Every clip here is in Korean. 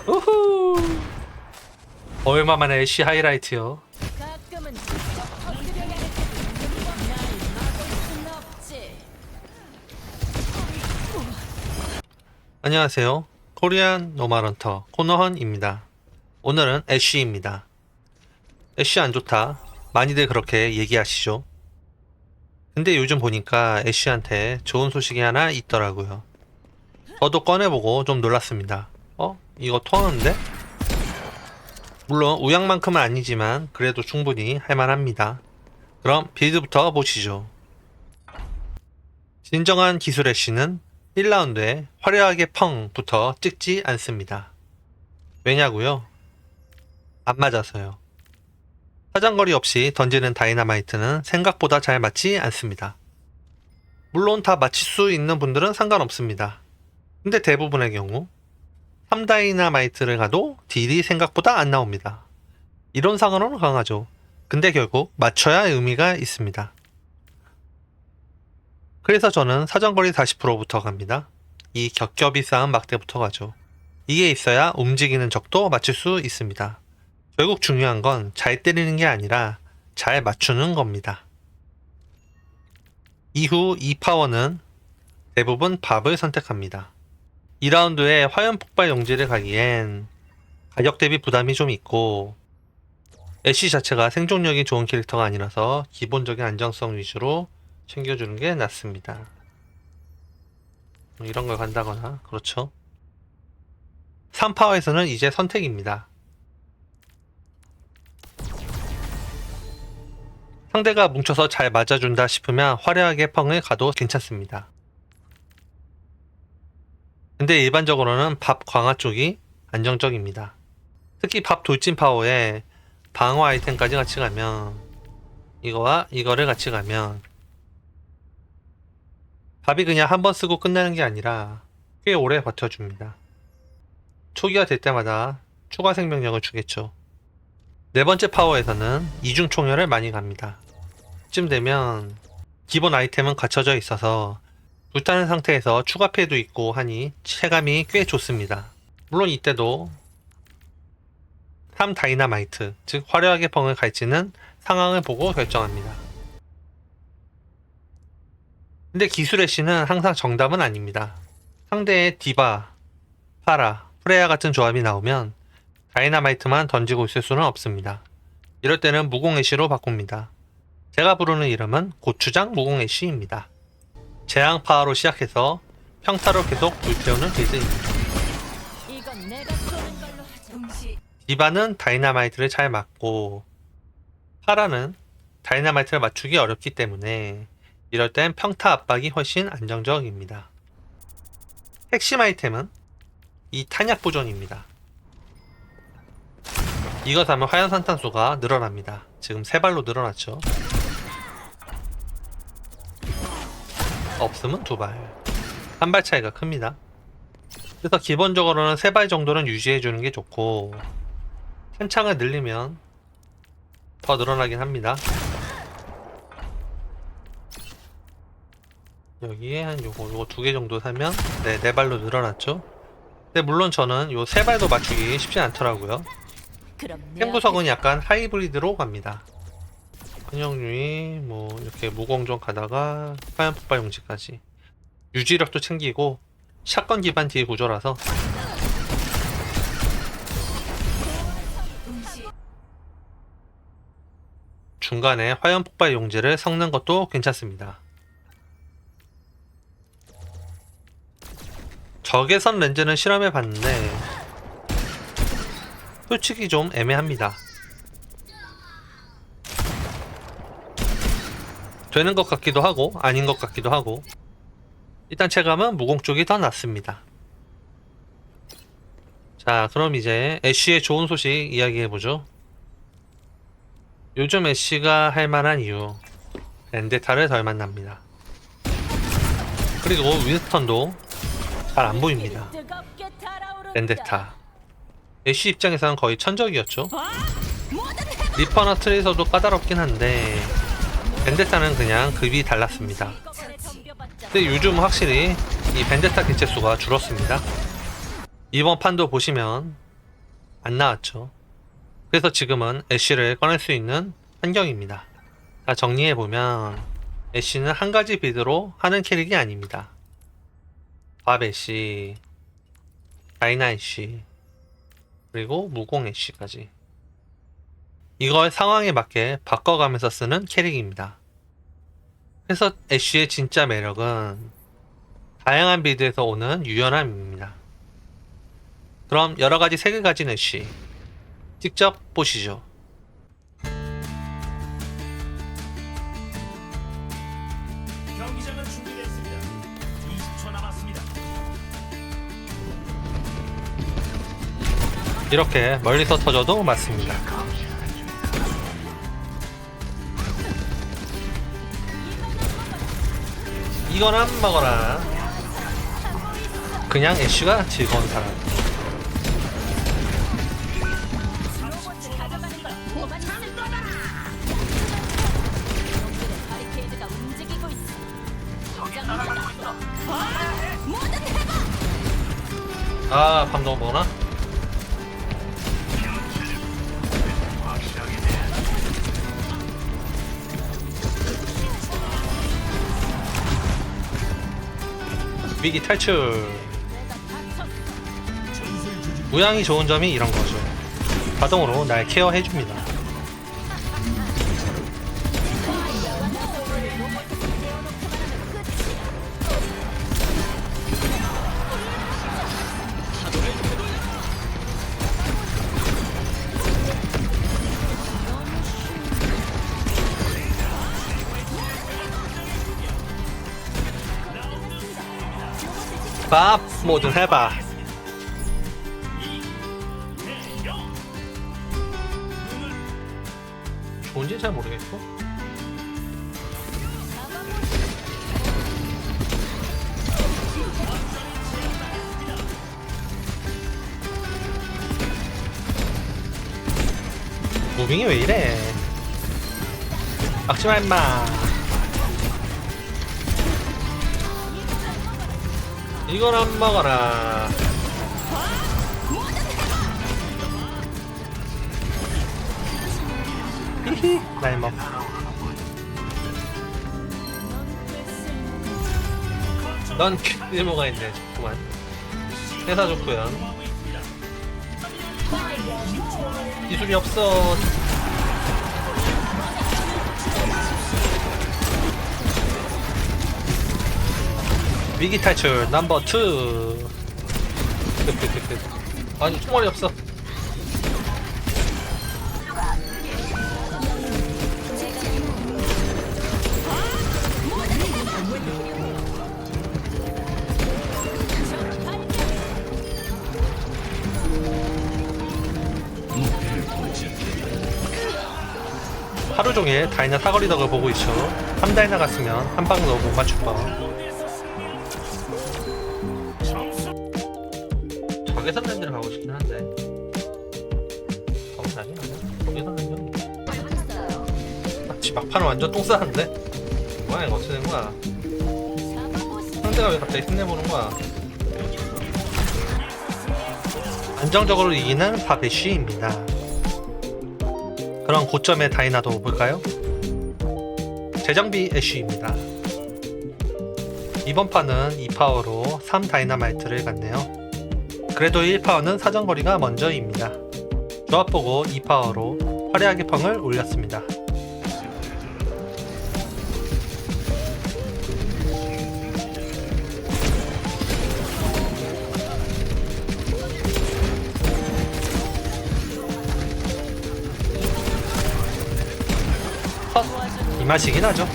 우후. 얼마만에 애쉬 하이라이트요. 가끔은 직접 터뜨려야겠지. 날 막을 순 없지. 안녕하세요. 코리안 노말헌터 코너헌입니다. 오늘은 애쉬입니다. 애쉬 안 좋다. 많이들 그렇게 얘기하시죠. 근데 요즘 보니까 애쉬한테 좋은 소식이 하나 있더라고요. 저도 꺼내보고 좀 놀랐습니다. 이거 통하는데? 물론 우양만큼은 아니지만 그래도 충분히 할만합니다. 그럼 빌드부터 보시죠. 진정한 기술 애쉬는 1라운드에 화려하게 펑부터 찍지 않습니다. 왜냐고요? 안 맞아서요. 사정거리 없이 던지는 다이너마이트는 생각보다 잘 맞지 않습니다. 물론 다 맞힐 수 있는 분들은 상관없습니다. 근데 대부분의 경우 3다이너마이트를 가도 딜이 생각보다 안 나옵니다. 이론상으로는 강하죠. 근데 결국 맞춰야 의미가 있습니다. 그래서 저는 사정거리 40%부터 갑니다. 이 겹겹이 쌓은 막대부터 가죠. 이게 있어야 움직이는 적도 맞출 수 있습니다. 결국 중요한 건 잘 때리는 게 아니라 잘 맞추는 겁니다. 이후 2파워는 대부분 밥을 선택합니다. 2라운드에 화염 폭발 용지를 가기엔 가격 대비 부담이 좀 있고 애쉬 자체가 생존력이 좋은 캐릭터가 아니라서 기본적인 안정성 위주로 챙겨주는 게 낫습니다. 이런 걸 간다거나 그렇죠. 3파워에서는 이제 선택입니다. 상대가 뭉쳐서 잘 맞아준다 싶으면 화려하게 펑을 가도 괜찮습니다. 근데 일반적으로는 밥 강화 쪽이 안정적입니다. 특히 밥 돌진 파워에 방어 아이템까지 같이 가면 이거와 이거를 같이 가면 밥이 그냥 한번 쓰고 끝나는 게 아니라 꽤 오래 버텨줍니다. 초기화 될 때마다 추가 생명력을 주겠죠. 네 번째 파워에서는 이중 총열을 많이 갑니다. 이쯤 되면 기본 아이템은 갖춰져 있어서 불타는 상태에서 추가 패도 있고 하니 체감이 꽤 좋습니다. 물론 이때도 3 다이너마이트, 즉 화려하게 펑을 갈지는 상황을 보고 결정합니다. 근데 기술 애쉬는 항상 정답은 아닙니다. 상대의 디바, 파라, 프레야 같은 조합이 나오면 다이너마이트만 던지고 있을 수는 없습니다. 이럴 때는 무공 애쉬로 바꿉니다. 제가 부르는 이름은 고추장 무공 애쉬입니다. 재앙 파워로 시작해서 평타로 계속 불태우는 빌드입니다. 이건 내가 쏘는 걸로 하자. 디바는 다이너마이트를 잘 맞고 파라는 다이너마이트를 맞추기 어렵기 때문에 이럴 땐 평타 압박이 훨씬 안정적입니다. 핵심 아이템은 이 탄약 보존입니다. 이거 사면 화염 산탄수가 늘어납니다. 지금 3발로 늘어났죠. 없으면 2발. 1발 차이가 큽니다. 그래서 기본적으로는 3발 정도는 유지해주는 게 좋고 탄창을 늘리면 더 늘어나긴 합니다. 여기에 한 요거 2개 정도 사면 4발로 늘어났죠. 근데 물론 저는 요 3발도 맞추기 쉽지 않더라고요. 템 구석은 약간 하이브리드로 갑니다. 근역류이 이렇게 무공정 가다가 화염 폭발 용지까지 유지력도 챙기고 샷건 기반 딜 구조라서 중간에 화염 폭발 용지를 섞는 것도 괜찮습니다. 적외선 렌즈는 실험해 봤는데 솔직히 좀 애매합니다. 되는 것 같기도 하고 아닌 것 같기도 하고 일단 체감은 무공 쪽이 더 낫습니다. 자, 그럼 이제 애쉬의 좋은 소식 이야기해보죠. 요즘 애쉬가 할만한 이유 벤데타를 덜 만납니다. 그리고 윈스턴도 잘 안 보입니다. 벤데타 애쉬 입장에서는 거의 천적이었죠. 리퍼나 트레이서도 까다롭긴 한데 벤데타는 그냥 급이 달랐습니다. 근데 요즘 확실히 이 벤데타 개체수가 줄었습니다. 이번 판도 보시면 안 나왔죠. 그래서 지금은 애쉬를 꺼낼 수 있는 환경입니다. 자, 정리해보면 애쉬는 한 가지 빌드로 하는 캐릭이 아닙니다. 밥 애쉬, 다이나 애쉬, 그리고 무공 애쉬까지 이걸 상황에 맞게 바꿔가면서 쓰는 캐릭입니다. 그래서 애쉬의 진짜 매력은 다양한 빌드에서 오는 유연함입니다. 그럼 여러가지 색을 가진 애쉬 직접 보시죠. 경기장은 준비됐습니다. 20초 남았습니다. 이렇게 멀리서 터져도 맞습니다. 이거나 먹어라. 그냥 애쉬가 즐거운 사람. 로봇을 가져가는 걸 보고만 있을 거다. 놈들의 바리케이드가 움직이고 있어. 긴장하자. 뭐든 해봐. 아, 밤동 먹나? 위기 탈출. 내가 다쳤어. 모양이 좋은 점이 이런 거죠. 자동으로 날 케어해줍니다. 밥 뭐든 해봐. 좋은지 잘 모르겠고. 무빙이 왜 이래? 막지마 임마. 이걸 안 먹어라. 히히, 날 먹. 넌 쓸모가 있네. 좋구만. 회사 좋구요. 기술이 없어. 위기 탈출 넘버 2. 아니 총알이 없어. 하루 종일 다이나 사거리 덕을 보고 있죠. 3다이나 갔으면 한 방도 못 맞출 뻔. 적외선 렌즈를 가고 싶긴 한데 가면 아니야. 적외선 렌즈 마치 막판은 완전 똥 싸는데? 뭐야 이거 어떻게 된 거야? 상대가 왜 갑자기 힘내보는 거야? 안정적으로 이기는 바베쉬입니다. 그럼 고점의 다이나도 볼까요? 재정비 애쉬입니다. 이번 판은 2파워로 3다이나마이트를 갔네요. 그래도 1파워는 사정거리가 먼저입니다. 조합 보고 2파워로 화려하게 펑을 올렸습니다. 이 맛이긴 하죠.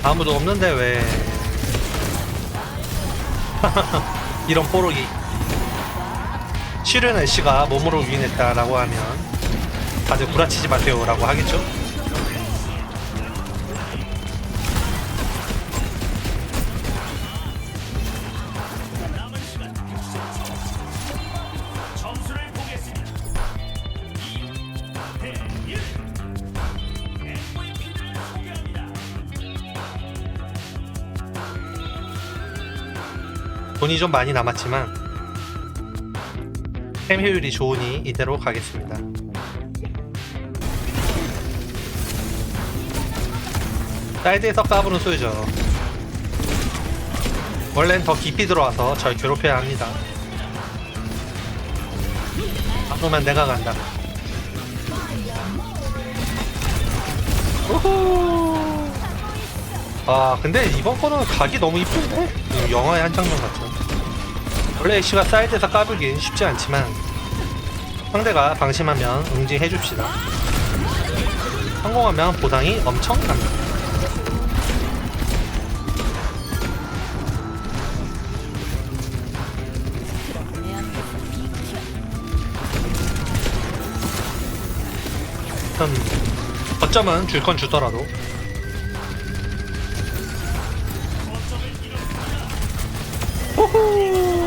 아무도 없는데 왜? 이런 뽀록이. 쉬른 애쉬가 몸으로 유인했다라고 하면 다들 구라치지 마세요 라고 하겠죠? 점수를 보겠습니다. 2대1. MVP를 소개합니다. 돈이 좀 많이 남았지만 템 효율이 좋으니 이대로 가겠습니다. 사이드에서 까부는 소유죠. 원래는 더 깊이 들어와서 절 괴롭혀야 합니다. 그러면 내가 간다. 우후. 아 근데 이번 거는 각이 너무 이쁜데? 이거 영화의 한 장면 같죠. 원래 애쉬가 사이드에서 까불긴 쉽지 않지만 상대가 방심하면 응징해줍시다. 성공하면 보상이 엄청납니다. 거점은 줄 건 주더라도 호호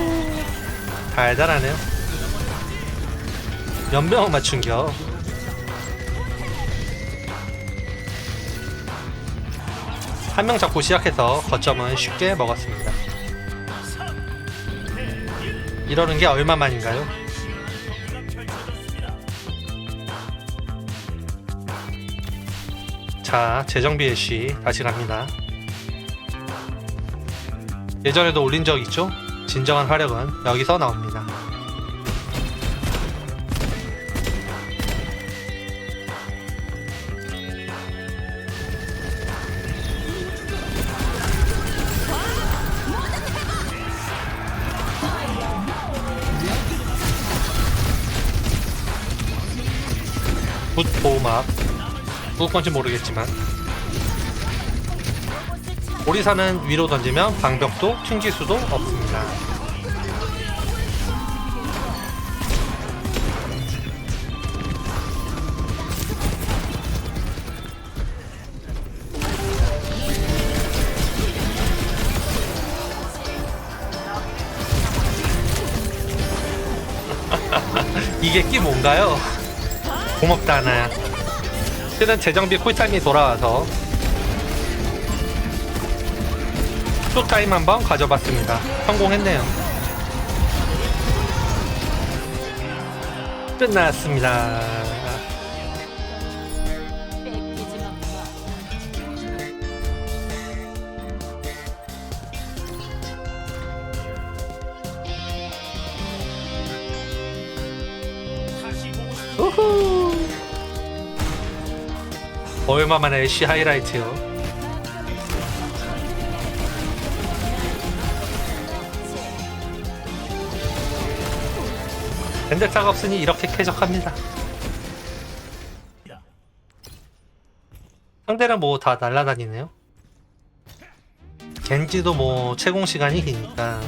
달달하네요. 연병 맞춘겨. 한 명 잡고 시작해서 거점은 쉽게 먹었습니다. 이러는 게 얼마만인가요? 자, 재정비 애쉬 다시 갑니다. 예전에도 올린 적 있죠? 진정한 화력은 여기서 나옵니다. 굿 보호막. 누구 건지 모르겠지만 오리사는 위로 던지면 방벽도 튕길 수도 없습니다. 이게 끼 뭔가요? 고맙다 하나야. 실은 재정비 쿨타임이 돌아와서 쇼타임 한번 가져봤습니다. 성공했네요. 끝났습니다. 뺏기지 마. 다시 보고 싶은 우후. 얼마만에 애쉬 하이라이트요. 벤데타가 없으니 이렇게 쾌적합니다. 상대는 뭐 다 날라다니네요. 겐지도 뭐 채공 시간이 기니까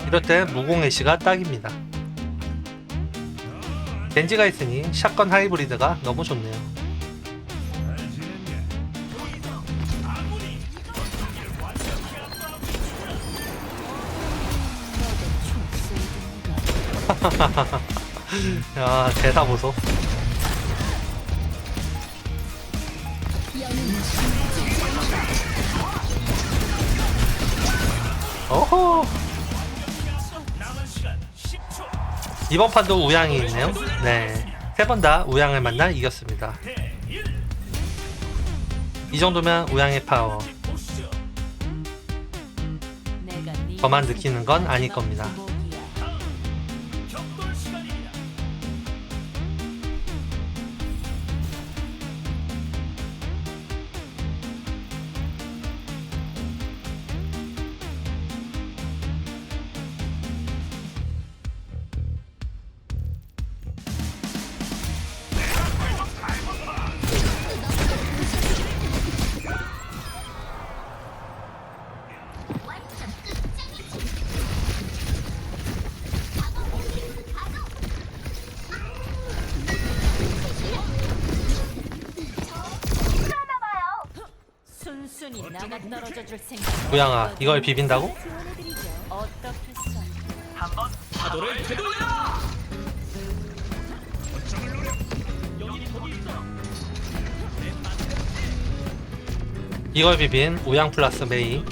이럴 때 무공 애쉬가 딱입니다. 겐지가 있으니 샷건 하이브리드가 너무 좋네요. 야 대사 보소. 어허. 남은 시간 10초. 이번 판도 우양이 있네요. 네, 세 번 다 우양을 만나 이겼습니다. 이 정도면 우양의 파워 보시죠. 내가 네 저만 느끼는 건 아닐 겁니다. 주목이야. 격돌 시간입니다. 순순히 나가 떨어져 줄 생각. 우양아, 이걸 비빈다고? 조언해드리죠. 어떻게 써? 파도를 되돌려라. 이걸 비빈 우양 플러스 메이.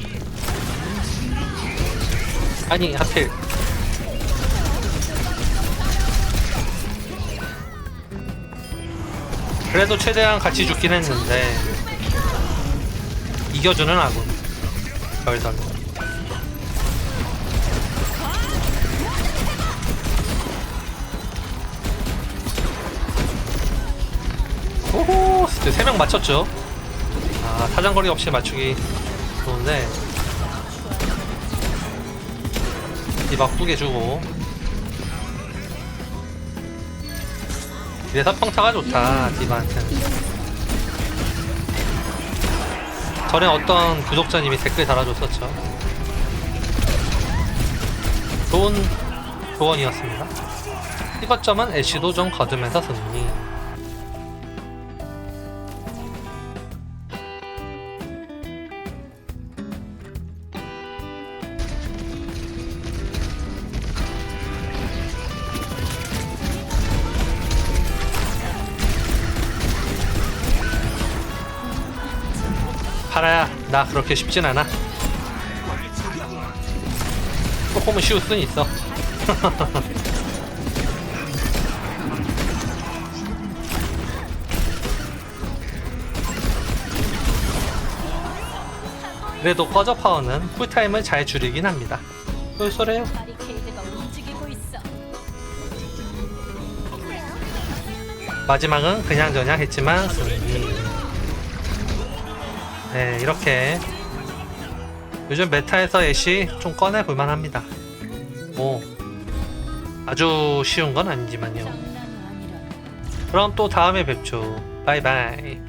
아니, 하필. 그래도 최대한 같이 죽긴 했는데 이겨주는 아군. 덜덜. 오호, 3명 맞췄죠. 아, 사정거리 없이 맞추기 좋은데 디바 후게 주고. 그래서 평타가 좋다, 디바한테는. 전에 어떤 구독자님이 댓글 달아줬었죠. 좋은 조언이었습니다. 이것점은 애쉬도 좀 거두면서 승리. 파라야, 나 그렇게 쉽진 않아. 조금은 쉬울 순 있어. 그래도 꺼져 파워는 쿨타임을 잘 줄이긴 합니다. 쏠쏠해요. 바리케이드가 움직이고 있어. 마지막은 그냥저냥 했지만 승리. 네, 이렇게 요즘 메타에서 애쉬 좀 꺼내볼만 합니다. 뭐 아주 쉬운 건 아니지만요. 장난이 아니라. 그럼 또 다음에 뵙죠. 바이바이.